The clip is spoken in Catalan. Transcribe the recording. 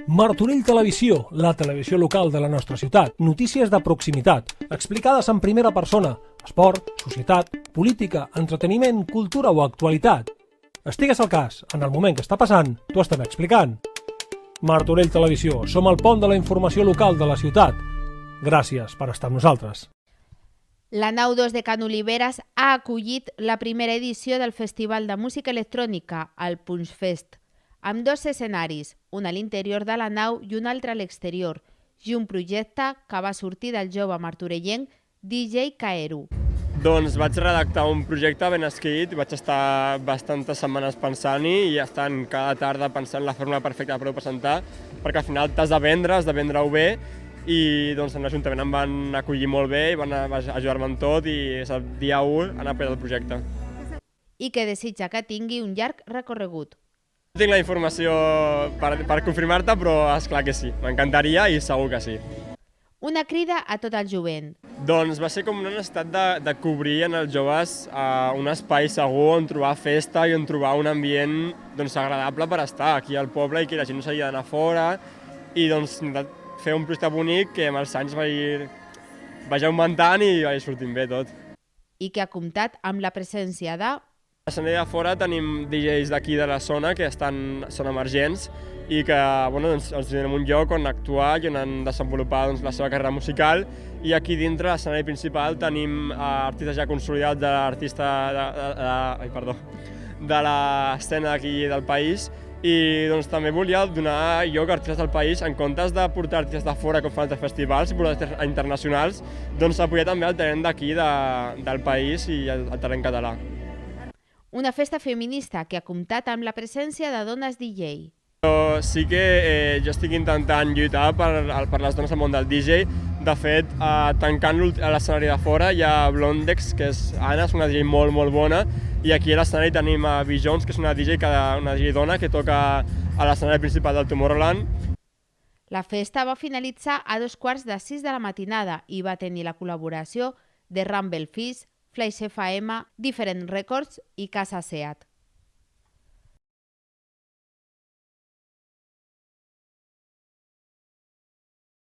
Martorell Televisió, la televisió local de la nostra ciutat. Notícies de proximitat, explicades en primera persona. Esport, societat, política, entreteniment, cultura o actualitat. Estigues al cas, en el moment que està passant, t'ho estem explicant. Martorell Televisió, som el pont de la informació local de la ciutat. Gràcies per estar amb nosaltres. La Nau 2 de Can Oliveras ha acollit la primera edició del Festival de Música Electrònica, el Punxfest, amb dos escenaris, un a l'interior de la nau i un altre a l'exterior, i un projecte que va sortir del jove martorellenc DJ Kaeru. Doncs vaig redactar un projecte ben escrit, vaig estar bastantes setmanes pensant-hi i estant cada tarda pensant la fórmula perfecta per presentar, perquè al final t'has de vendre-ho bé, i doncs en l'Ajuntament em van acollir molt bé i van ajudar-me en tot i és el dia 1 han apoyat el projecte. I que desitja que tingui un llarg recorregut. No tinc la informació per confirmar-te, però esclar que sí, m'encantaria i segur que sí. Una crida a tot el jovent. Doncs va ser com una necessitat de cobrir en els joves un espai segur on trobar festa i on trobar un ambient agradable per estar aquí al poble i que la gent no s'hagi d'anar fora i doncs fer un projecte bonic que amb els anys vaig augmentant i vaig sortint bé tot. I que ha comptat amb la presència de... A l'escenari de fora tenim DJs d'aquí de la zona que són emergents i que ens donem un lloc on actuar i on han desenvolupat la seva carrera musical, i aquí dintre a l'escenari principal tenim artistes ja consolidats de l'escena d'aquí del país, i també volia donar lloc a artistes del país en comptes de portar artistes de fora com fan altres festivals i portar artistes internacionals, apoyar també el talent d'aquí del país i el talent català. Una festa feminista que ha comptat amb la presència de dones DJ. Sí que jo estic intentant lluitar per les dones al món del DJ. De fet, tancant l'escenari de fora hi ha Blondex, que és Anna, és una DJ molt bona, i aquí a l'escenari tenim a Bijones, que és una DJ dona que toca a l'escenari principal del Tomorrowland. La festa va finalitzar a 5:45 de la matinada i va tenir la col·laboració de Rumble Fizz, Flash FM, Different Records i Casa Seat.